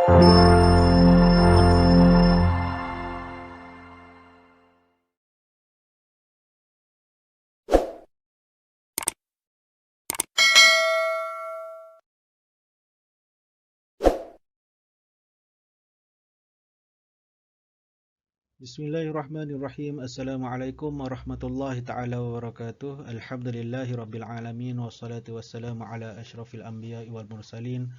Bismillahirrahmanirrahim. Assalamualaikum warahmatullahi taala wabarakatuh. Alhamdulillahi rabbil alamin wassalatu wassalamu ala asyrafil anbiya'i wal mursalin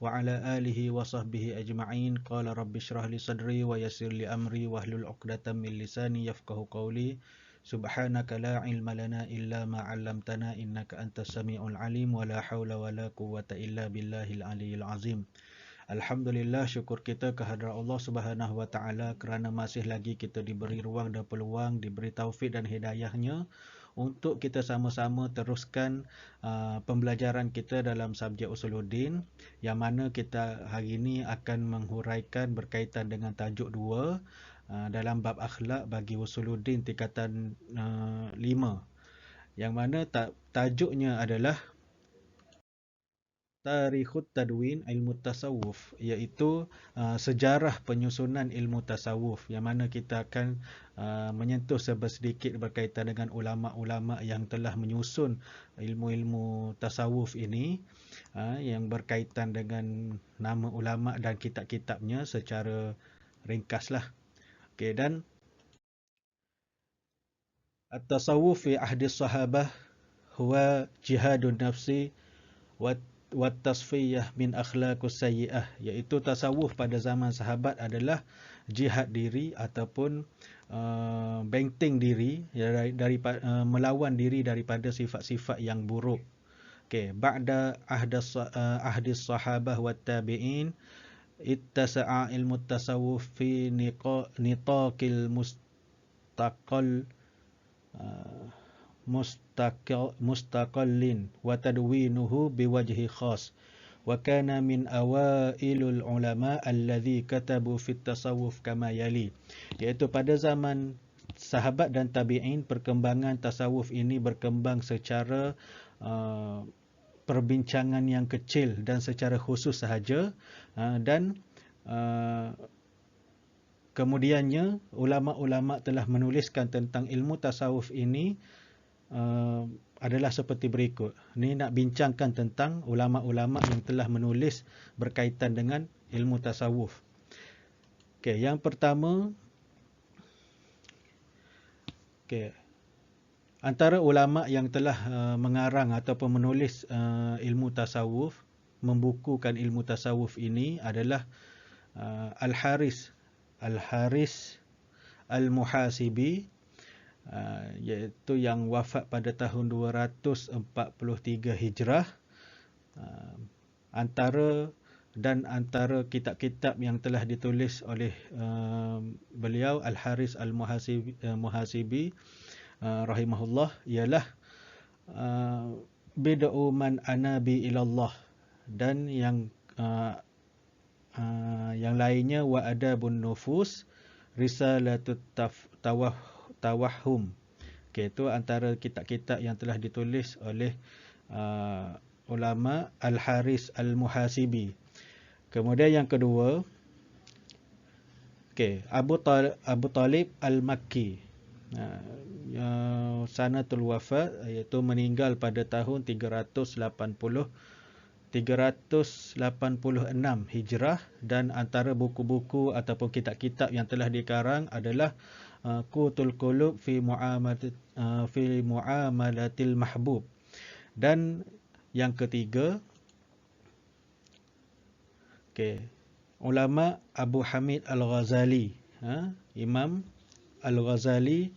wa ala alihi wa sahbihi ajma'in. Qala rabbi shrah li sadri wa yassir li amri wahlul 'uqdatam min lisani yafqahu qawli. Subhanaka la ilma lana illa ma 'allamtana innaka antas samiul alim wa la haula wa la quwwata illa billahil aliyyil azim. Alhamdulillah, syukur kita kehadrat Allah Subhanahu Wa Taala kerana masih lagi kita diberi ruang dan peluang, diberi taufik dan hidayahnya untuk kita sama-sama teruskan pembelajaran kita dalam subjek Usuluddin, yang mana kita hari ini akan menghuraikan berkaitan dengan tajuk 2 dalam bab akhlak bagi Usuluddin tingkatan 5, yang mana tajuknya adalah Tarikhut Tadwin Ilmu Tasawuf, iaitu sejarah penyusunan ilmu tasawuf, yang mana kita akan menyentuh sedikit berkaitan dengan ulama-ulama yang telah menyusun ilmu-ilmu tasawuf ini, yang berkaitan dengan nama ulama dan kitab-kitabnya secara ringkaslah. Okey, dan At-tasawuf fi ahdi sahabah huwa jihadun nafsi wat-tasfiyah min akhlaqus sayyi'ah, iaitu tasawuf pada zaman sahabat adalah jihad diri ataupun benteng diri melawan diri daripada sifat-sifat yang buruk. Okey, ba'da ahdis sahabah wat tabi'in ittasa'a ilmu tasawuf fi nitaqil mustaqal mustaqallin wa tadwinuhu biwajhi khas, wa kana min awailul ulama alladhi katabu fit tasawuf kama yali, iaitu pada zaman sahabat dan tabi'in perkembangan tasawuf ini berkembang secara perbincangan yang kecil dan secara khusus sahaja, dan kemudiannya ulama-ulama telah menuliskan tentang ilmu tasawuf ini adalah seperti berikut. Ni nak bincangkan tentang ulama-ulama yang telah menulis berkaitan dengan ilmu tasawuf. Okey, yang pertama, antara ulama yang telah mengarang ataupun menulis ilmu tasawuf, membukukan ilmu tasawuf ini adalah Al-Haris Al-Muhasibi, iaitu yang wafat pada tahun 243 Hijrah. Antara kitab-kitab yang telah ditulis oleh beliau Al-Haris Al-Muhasibi rahimahullah ialah Bid'u man anabi ilallah, dan yang lainnya wa adabun nufus, risalatut tawahhum. Okey, itu antara kitab-kitab yang telah ditulis oleh ulama Al-Haris Al-Muhasibi. Kemudian yang kedua, Abu Talib Al-Makki, sanatul wafat, iaitu meninggal pada tahun 386 Hijrah, dan antara buku-buku ataupun kitab-kitab yang telah dikarang adalah Qutul Qulub fi Muamalatil Mahbub. Dan yang ketiga, ulama Abu Hamid Al-Ghazali, Imam Al-Ghazali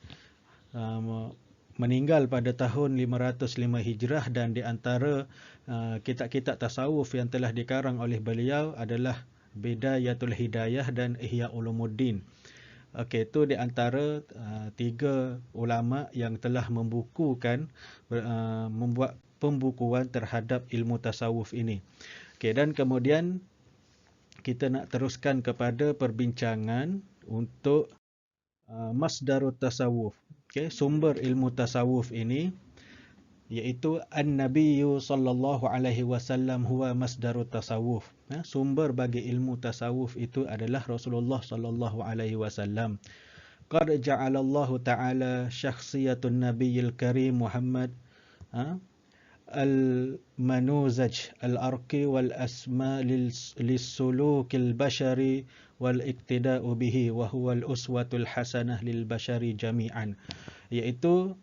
meninggal pada tahun 505 Hijrah, dan di antara kitab-kitab tasawuf yang telah dikarang oleh beliau adalah Bidayatul Hidayah dan Ihya Ulumuddin. Okey, itu di antara tiga ulama yang telah membuat pembukuan terhadap ilmu tasawuf ini. Okey, dan kemudian kita nak teruskan kepada perbincangan untuk masdarut tasawuf. Okey, sumber ilmu tasawuf ini. iaitu an-nabiyyu sallallahu alaihi wasallam huwa masdarut tasawuf. Sumber bagi ilmu tasawuf itu adalah Rasulullah sallallahu alaihi wasallam. Qad ja'alallahu ta'ala syakhsiyatun nabiyil karim Muhammad al-manuzaj al-arqi wal asma lis-sulukil bashari wal iqtida'u bihi wa huwa al-uswatul hasanah lil bashari jami'an. Iaitu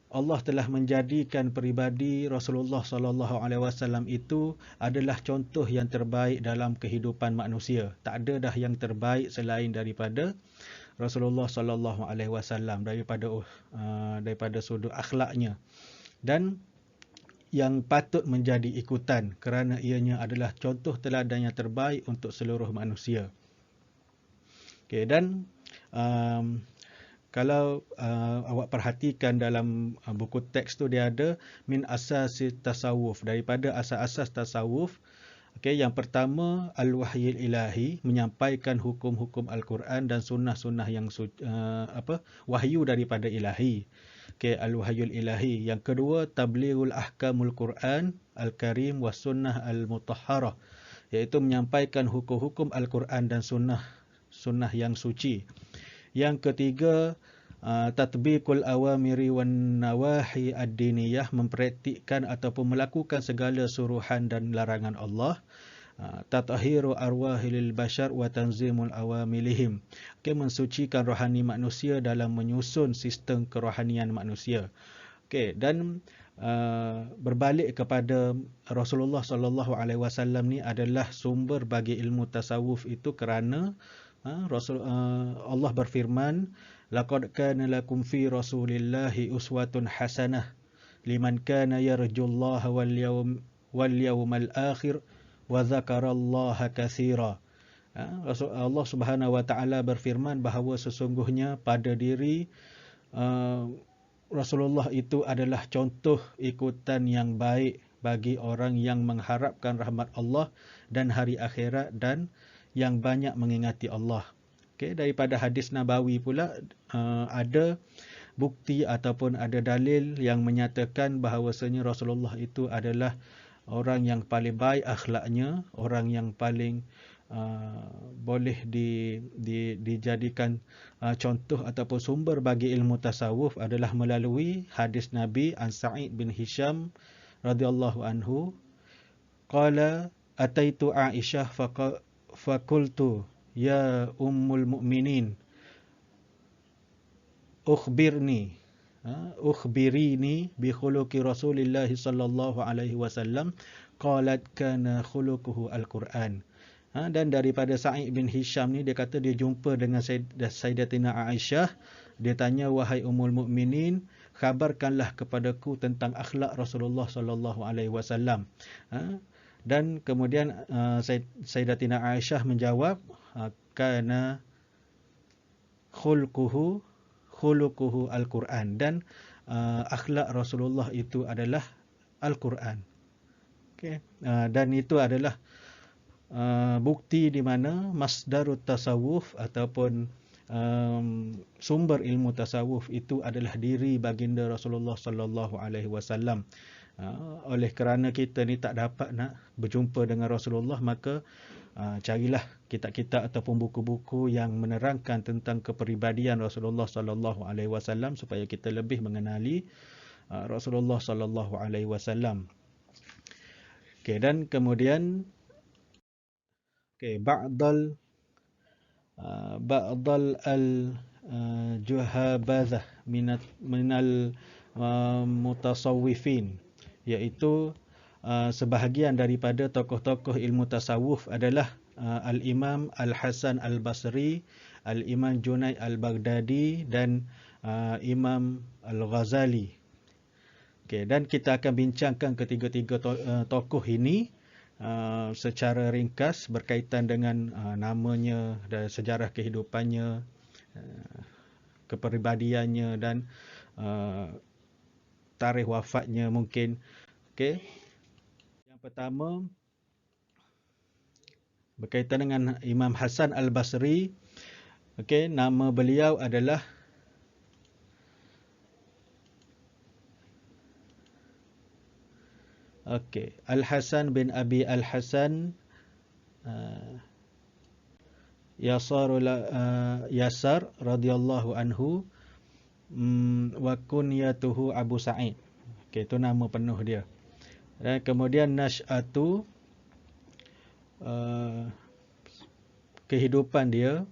Allah telah menjadikan peribadi Rasulullah sallallahu alaihi wasallam itu adalah contoh yang terbaik dalam kehidupan manusia. Tak ada dah yang terbaik selain daripada Rasulullah sallallahu alaihi wasallam daripada sudut akhlaknya, dan yang patut menjadi ikutan kerana ianya adalah contoh teladan yang terbaik untuk seluruh manusia. Okey, dan kalau awak perhatikan dalam buku teks tu, dia ada min asasi tasawuf, daripada asas-asas tasawuf. Okey, yang pertama al-wahyil ilahi, menyampaikan hukum-hukum Al-Quran dan sunnah-sunnah yang wahyu daripada ilahi. Okey, al-wahyul ilahi. Yang kedua tablighul ahkamul Quran al-Karim was sunnah al-mutahharah, iaitu menyampaikan hukum-hukum Al-Quran dan sunnah yang suci. Yang ketiga, tatbiqul awamiri wan nawahi ad-diniyah, mempraktikkan ataupun melakukan segala suruhan dan larangan Allah. Tatahhiru arwahil bashar wa tanzimul awamilihim, mensucikan rohani manusia dalam menyusun sistem kerohanian manusia. Dan berbalik kepada Rasulullah sallallahu alaihi wasallam ni adalah sumber bagi ilmu tasawuf itu, kerana Allah berfirman, laqad kana lakum fi rasulillahi uswatun hasanah liman kana yarjullaha wal yawmal akhir wa dzakarallaha katsira. Allah Subhanahu wa taala berfirman bahawa sesungguhnya pada diri Rasulullah itu adalah contoh ikutan yang baik bagi orang yang mengharapkan rahmat Allah dan hari akhirat dan yang banyak mengingati Allah. Daripada hadis Nabawi pula ada bukti ataupun ada dalil yang menyatakan bahawasanya Rasulullah itu adalah orang yang paling baik akhlaknya, orang yang paling boleh dijadikan contoh ataupun sumber bagi ilmu tasawuf adalah melalui hadis Nabi an Sa'id bin Hisham radhiyallahu anhu, qala ataitu Aisyah faqultu ya ummul mu'minin ukhbirini bi khuluqi Rasulillah sallallahu alaihi wasallam, qalat kana khuluquhu al-Quran. Dan daripada Sa'id bin Hisham ni, dia kata dia jumpa dengan Sayyidatina Aisyah. Dia tanya, wahai ummul mukminin, khabarkanlah kepadaku tentang akhlak Rasulullah sallallahu alaihi wasallam. Dan kemudian Sayyidatina Aisyah menjawab, kana khuluquhu al-Quran, dan akhlak Rasulullah itu adalah Al-Quran. Dan itu adalah bukti di mana masdarut tasawuf ataupun sumber ilmu tasawuf itu adalah diri baginda Rasulullah sallallahu alaihi wasallam. Oleh kerana kita ni tak dapat nak berjumpa dengan Rasulullah, maka carilah kitab-kitab ataupun buku-buku yang menerangkan tentang kepribadian Rasulullah sallallahu alaihi wasallam supaya kita lebih mengenali Rasulullah sallallahu alaihi wasallam. Dan kemudian ba'dal al-juhabadzah minal mutasawwifin, iaitu sebahagian daripada tokoh-tokoh ilmu tasawuf adalah Al-Imam Al-Hasan Al-Basri, Al-Imam Junaid Al-Baghdadi dan Imam Al-Ghazali. Dan kita akan bincangkan ketiga-tiga tokoh ini secara ringkas berkaitan dengan namanya dan sejarah kehidupannya, kepribadiannya dan tarikh wafatnya mungkin. Yang pertama berkaitan dengan Imam Hasan Al-Basri. Nama beliau adalah Okey, Al-Hasan bin Abi Al-Hasan Yasar radhiyallahu anhu wa kunyatuhu Abu Sa'id. Okey, itu nama penuh dia. Dan kemudian Nash'atu, kehidupan dia.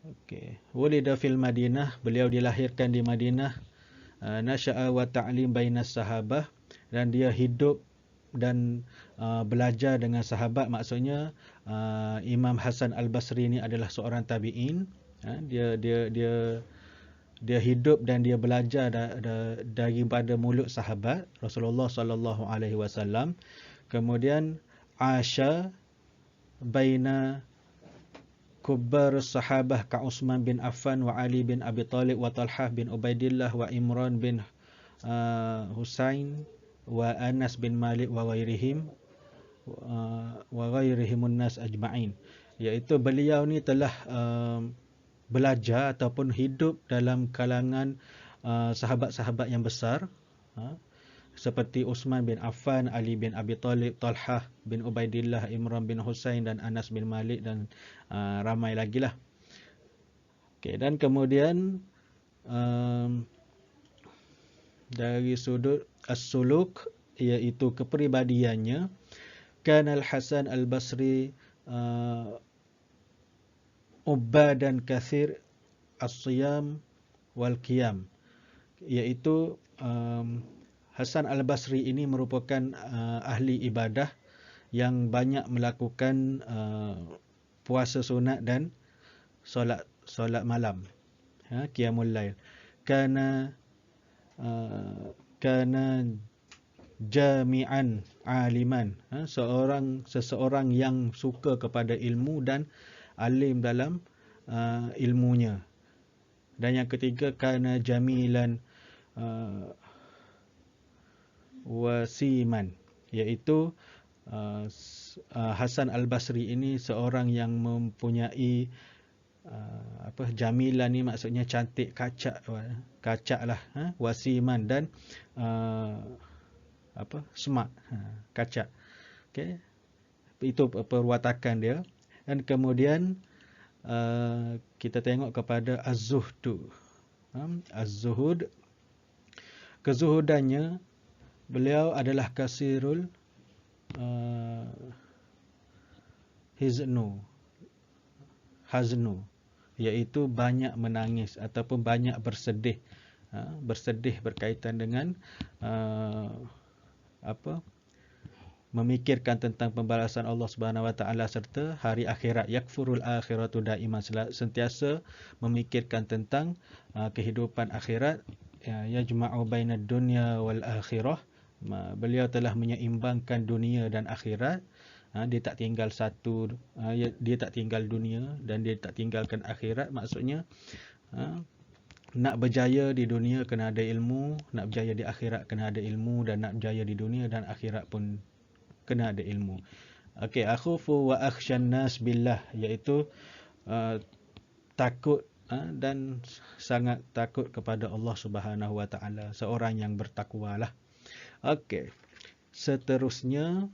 Okey, wulida fil Madinah, beliau dilahirkan di Madinah. Nasha'a wa ta'lim bainas sahabah, dan dia hidup dan belajar dengan sahabat. Maksudnya Imam Hasan Al-Basri ini adalah seorang tabi'in. Dia hidup dan dia belajar daripada mulut sahabat Rasulullah sallallahu alaihi wasallam. Kemudian Asha baina kubbar sahabah ka Utsman bin Affan wa Ali bin Abi Talib wa Talhah bin Ubaidillah wa Imran bin Husain wa Anas bin Malik wa ghairihimun nas ajma'in. Iaitu beliau ni telah belajar ataupun hidup dalam kalangan sahabat-sahabat yang besar, seperti Utsman bin Affan, Ali bin Abi Talib, Talhah bin Ubaidillah, Imran bin Husain dan Anas bin Malik, dan ramai lagi lah. Okay, dan kemudian dari sudut as-suluk, iaitu kepribadiannya, kan Al-Hasan Al-Basri ubadan kathir as-siyam wal qiyam, iaitu Hasan Al-Basri ini merupakan ahli ibadah yang banyak melakukan puasa sunat dan solat malam, qiyamul lail. Kana jami'an aliman, seseorang yang suka kepada ilmu dan alim dalam ilmunya. Dan yang ketiga, kana jamilan wasiman, iaitu Hasan Al-Basri ini seorang yang mempunyai jamilan ni maksudnya cantik, kacak lah, wasiman, dan smart, kacak. Okey, itu perwatakan dia. Dan kemudian kita tengok kepada az-zuhdu. Az-zuhud, kezuhudannya, beliau adalah kasirul haznu, iaitu banyak menangis ataupun banyak bersedih. Bersedih berkaitan dengan memikirkan tentang pembalasan Allah Subhanahu Wa Taala serta hari akhirat. Yakfurul akhiratu daiman, sentiasa memikirkan tentang kehidupan akhirat. Yajma'u bainad dunya wal akhirah, beliau telah menyeimbangkan dunia dan akhirat. Dia tak tinggal satu, dia tak tinggal dunia dan dia tak tinggalkan akhirat. Maksudnya nak berjaya di dunia kena ada ilmu, nak berjaya di akhirat kena ada ilmu, dan nak berjaya di dunia dan akhirat pun kena ada ilmu. Okey, akhufu wa akhshan nas billah, iaitu takut dan sangat takut kepada Allah Subhanahu Wa Taala, seorang yang bertakwalah. Okey, seterusnya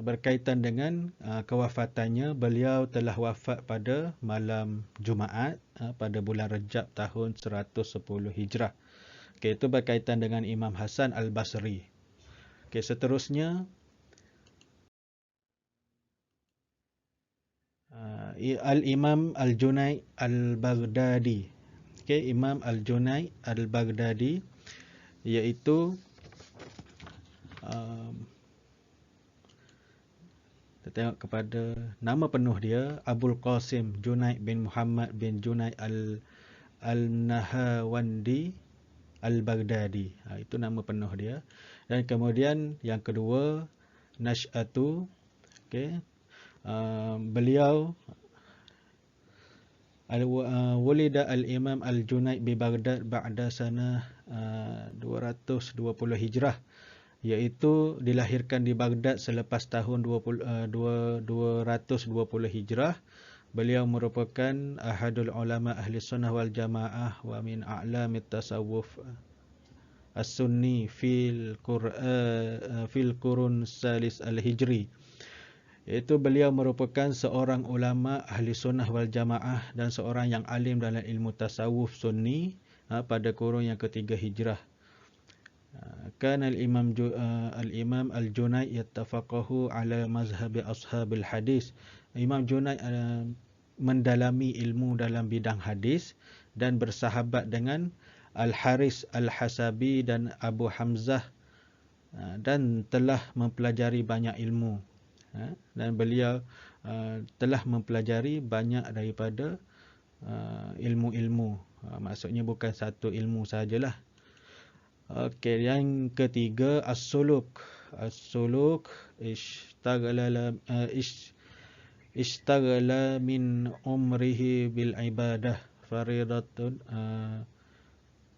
berkaitan dengan kewafatannya, beliau telah wafat pada malam Jumaat pada bulan Rejab tahun 110 Hijrah. Okey, itu berkaitan dengan Imam Hasan Al-Basri. Okey, seterusnya Al-Imam Al-Junaid Al-Baghdadi. Okey, Imam Al-Junaid Al-Baghdadi, iaitu kita tengok kepada nama penuh dia, Abul Qasim Junaid bin Muhammad bin Junaid Al-Nahawandi Al-Baghdadi. Itu nama penuh dia. Dan kemudian yang kedua, Nash'atu. Okey, beliau wulida al-Imam Al-Junaid bi Baghdad ba'da sanah 220 Hijrah, iaitu dilahirkan di Baghdad selepas tahun 220 Hijrah. Beliau merupakan ahadul ulama ahli sunnah wal jamaah wa min a'lamit tasawuf as-sunni fil qurun salis al-hijri. Iaitu beliau merupakan seorang ulama ahli sunnah wal jamaah dan seorang yang alim dalam ilmu tasawuf sunni pada kurun yang ketiga hijrah. Kan al-imam al-Junaid yattafaqahu ala mazhab ashabil hadis. Imam Junaid mendalami ilmu dalam bidang hadis dan bersahabat dengan Al-Haris Al-Hasabi dan Abu Hamzah dan telah mempelajari banyak ilmu. Dan beliau telah mempelajari banyak daripada ilmu-ilmu. Maksudnya bukan satu ilmu sahajalah. Okey, yang ketiga as-suluk. As-suluk ishtaghala min umrihi bil ibadah faridatun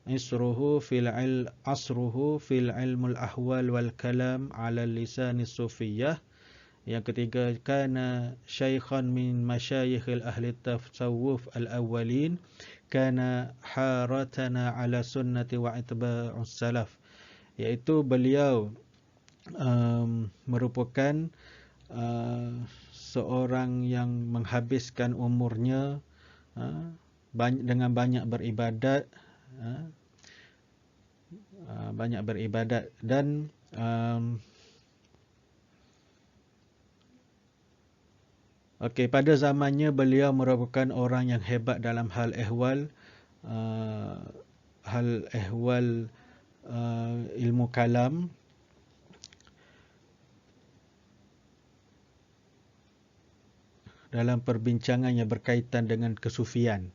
asruhu fil ilmul ahwal wal kalam ala lisan sufiyah. Yang ketiga, kana syaikhan min masyayikhil ahli tasawuf al-awwalin, kana haratana ala sunnati wa itba'us salaf. Iaitu beliau merupakan seorang yang menghabiskan umurnya dengan banyak beribadat, dan okey, pada zamannya beliau merupakan orang yang hebat dalam hal ehwal ilmu kalam dalam perbincangan yang berkaitan dengan kesufian.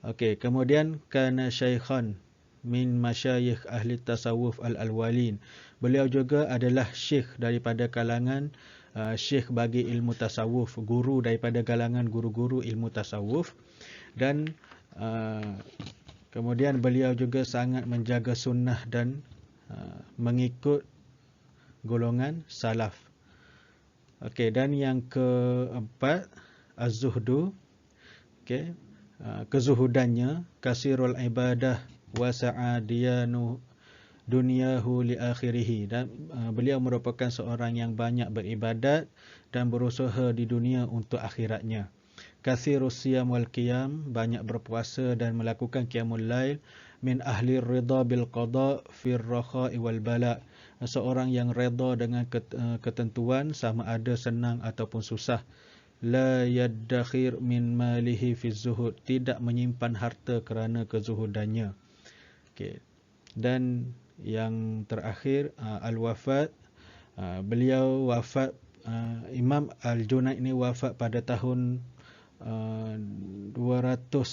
Okey, kemudian kana syaikhan min masyayikh ahli tasawuf al-awwalin. Beliau juga adalah syekh daripada kalangan syekh bagi ilmu tasawuf, guru daripada kalangan guru-guru ilmu tasawuf. Dan kemudian beliau juga sangat menjaga sunnah dan mengikut golongan salaf. Okey, dan yang keempat az-zuhdu. Okey, kezuhudannya, kasirul ibadah wa sa'adiyanu dunyahu li akhirih. Dan beliau merupakan seorang yang banyak beribadat dan berusaha di dunia untuk akhiratnya. Kathirus siyam wal qiyam, banyak berpuasa dan melakukan qiyamul lail. Min ahli ridha bil qada fir rakha'i wal bala, seorang yang redha dengan ketentuan sama ada senang ataupun susah. La yaddakhir min malihi fi zuhud, tidak menyimpan harta kerana kezuhudannya. Okey. Dan yang terakhir al-wafat. Beliau wafat, Imam Al-Junaid ini wafat pada tahun 298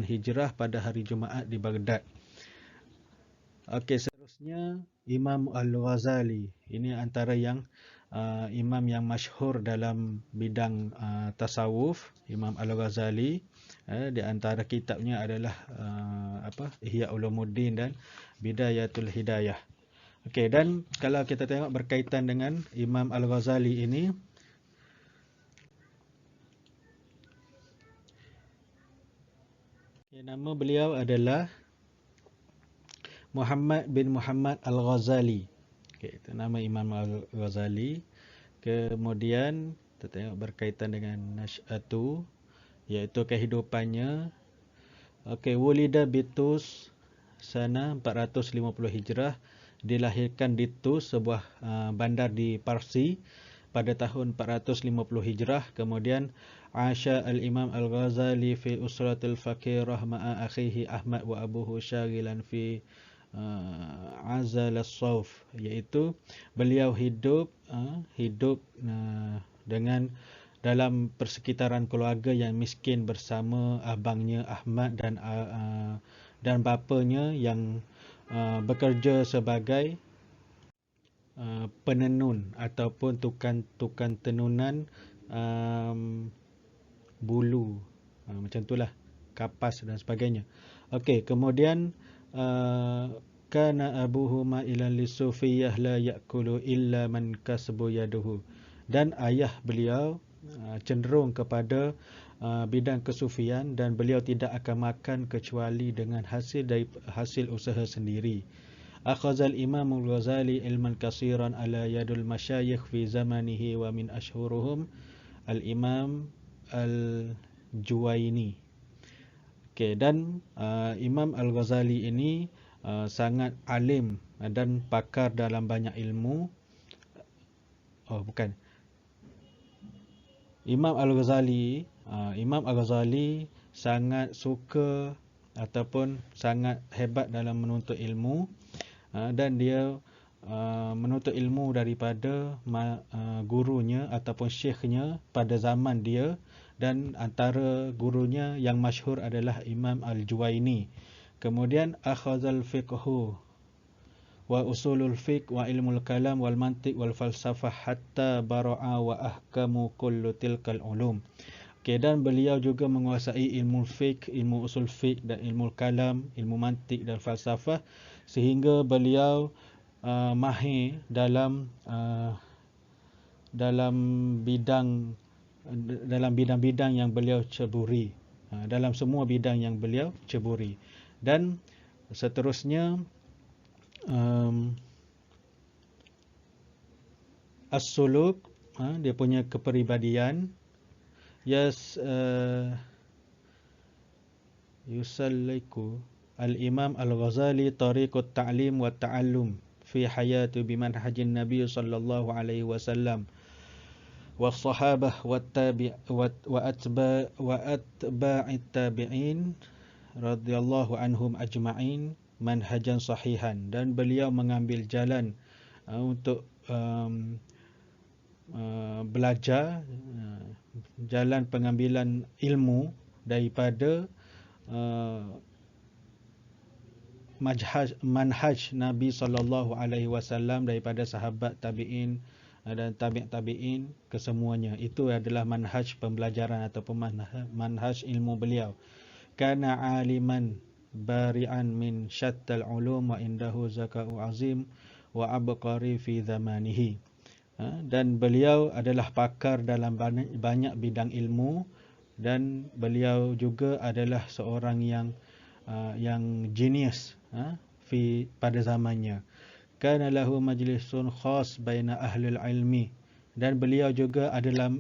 Hijrah pada hari Jumaat di Baghdad. Okey, seterusnya Imam Al-Ghazali. Ini antara yang imam yang masyhur dalam bidang tasawuf, Imam Al-Ghazali. Di antara kitabnya adalah Ihya Ulumuddin dan Bidayatul Hidayah. Okey, dan kalau kita tengok berkaitan dengan Imam Al-Ghazali ini, nama beliau adalah Muhammad bin Muhammad Al-Ghazali. Okey, itu nama Imam Al-Ghazali. Kemudian kita tengok berkaitan dengan nasy'atu, iaitu kehidupannya. Okey, wulida bitus sana 450 Hijrah, dilahirkan di Tus, sebuah bandar di Parsi, pada tahun 450 Hijrah. Kemudian Asha al-Imam Al-Ghazali fi usratil fakirah ma'a akhihi Ahmad wa abuhu syaghilan fi azal as-sawf, iaitu beliau hidup dengan dalam persekitaran keluarga yang miskin bersama abangnya Ahmad dan bapanya yang bekerja sebagai penenun ataupun tukang tenunan bulu, macam itulah, kapas dan sebagainya. Okey, kemudian kana abuhuma ila lisufiyah la yakulu illa man kasbu yaduhu, dan ayah beliau cenderung kepada bidang kesufian, dan beliau tidak akan makan kecuali dengan hasil usaha sendiri. Akhazal Imam Al-Ghazali ilman kasiran ala yadul masyayikh fi zamanihi wa min ashhuruhum Al-Imam Al-Juwaini. Dan Imam Al-Ghazali ini sangat alim dan pakar dalam banyak ilmu. Imam Al-Ghazali sangat suka ataupun sangat hebat dalam menuntut ilmu, dan dia menuntut ilmu daripada gurunya ataupun syekhnya pada zaman dia, dan antara gurunya yang masyhur adalah Imam Al-Juwaini. Kemudian akhazal fiqhu wa usulul fiqh wa ilmul kalam wal mantiq wal falsafah hatta bara'a wa ahkamu kullu tilkal ulum. Dan beliau juga menguasai ilmu fiqh, ilmu usul fiqh dan ilmu kalam, ilmu mantiq dan falsafah, sehingga beliau mahir dalam bidang-bidang yang beliau ceburi, dalam semua bidang yang beliau ceburi. Dan seterusnya as-suluk, dia punya kepribadian, yusalliku al-Imam Al-Ghazali tariqut ta'lim wa ta'allum fi hayati bimanhajin Nabi sallallahu alaihi wasallam wa sahabah wa atba'it tabi'in radhiyallahu anhum ajma'in manhajan sahihan. Dan beliau mengambil jalan untuk belajar, jalan pengambilan ilmu daripada manhaj Nabi sallallahu alaihi wasallam, daripada sahabat tabi'in dan tabi'in kesemuanya. Itu adalah manhaj pembelajaran ataupun manhaj ilmu beliau. Kana aliman bari'an min syattal ulum wa indahu zaka'u azim wa abqari fi zamanihi. Dan beliau adalah pakar dalam banyak bidang ilmu, dan beliau juga adalah seorang yang genius pada zamannya. Kana lahu majlisun khas baina ahlil ilmi, dan beliau juga ada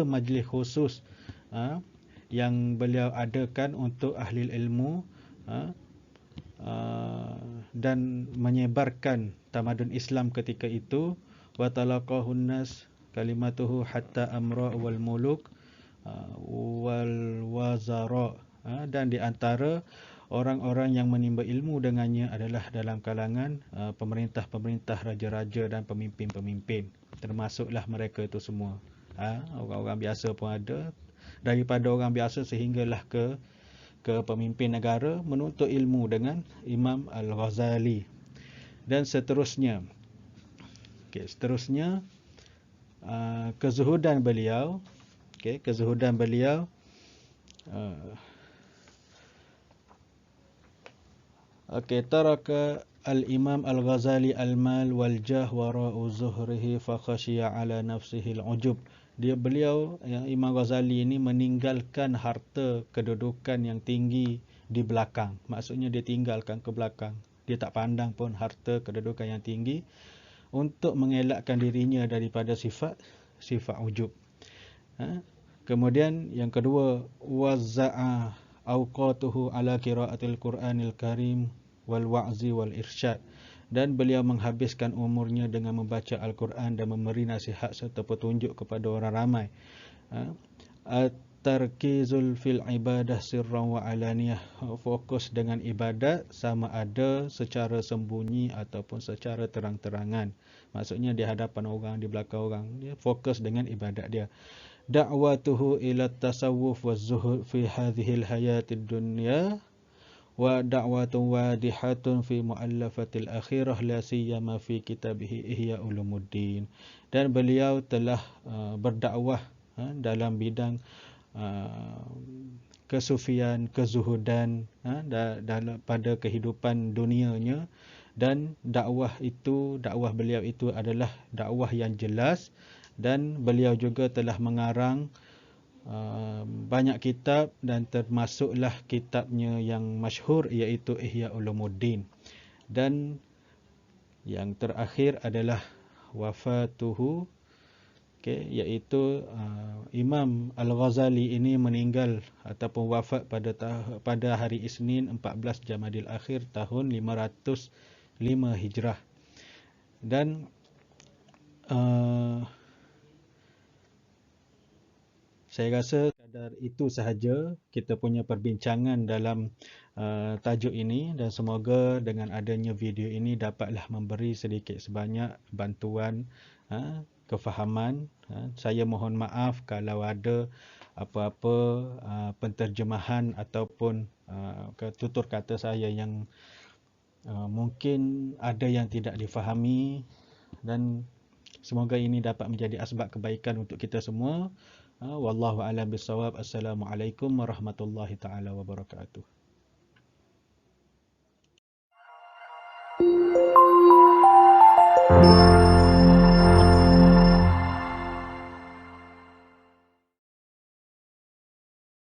majlis khusus yang beliau adakan untuk ahli ilmu, dan menyebarkan tamadun Islam ketika itu. Wa talaqahun nas kalimatuhu hatta amra wal muluk wal wazara, dan di antara orang-orang yang menimba ilmu dengannya adalah dalam kalangan pemerintah-pemerintah, raja-raja dan pemimpin-pemimpin. Termasuklah mereka itu semua. Orang-orang biasa pun ada. Daripada orang biasa sehinggalah ke pemimpin negara menuntut ilmu dengan Imam Al-Ghazali. Dan seterusnya. Kezuhudan beliau. Kezuhudan beliau. Taraka al-Imam Al-Ghazali al-mal wal jah wara'u zuhrihi fa khashiya ala nafsihi al-ujub. Beliau Imam Ghazali ini meninggalkan harta kedudukan yang tinggi di belakang. Maksudnya dia tinggalkan ke belakang. Dia tak pandang pun harta kedudukan yang tinggi, untuk mengelakkan dirinya daripada sifat ujub. Kemudian yang kedua, wazza'a awqatuhu ala qiraatil Qur'anil Karim wal wa'zi wal irsyad. Dan beliau menghabiskan umurnya dengan membaca Al-Quran dan memberi nasihat serta petunjuk kepada orang ramai. At-tarkizul fil ibadah sirran wa alaniyah, fokus dengan ibadat sama ada secara sembunyi ataupun secara terang-terangan. Maksudnya di hadapan orang, di belakang orang, dia fokus dengan ibadat dia. Da'watuhu ila tasawuf wa zuhud fi hadhil hayatid dunya wa da'watun wadihatun fi mu'allafatil akhirah la siyama fi kitabihi Ihya Ulumuddin. Dan beliau telah berdakwah dalam bidang kesufian, kezuhudan pada kehidupan dunianya, dan dakwah beliau itu adalah dakwah yang jelas dan beliau juga telah mengarang banyak kitab dan termasuklah kitabnya yang masyhur iaitu Ihya Ulumuddin. Dan yang terakhir adalah wafatuhu, iaitu Imam Al-Ghazali ini meninggal ataupun wafat pada hari Isnin 14 Jamadil Akhir tahun 505 Hijrah. Dan saya rasa sekadar itu sahaja kita punya perbincangan dalam tajuk ini, dan semoga dengan adanya video ini dapatlah memberi sedikit sebanyak bantuan kefahaman. Saya mohon maaf kalau ada apa-apa penterjemahan ataupun tutur kata saya yang mungkin ada yang tidak difahami, dan semoga ini dapat menjadi asbab kebaikan untuk kita semua. Wallahu a'lam bissawab. Assalamualaikum warahmatullahi taala wabarakatuh.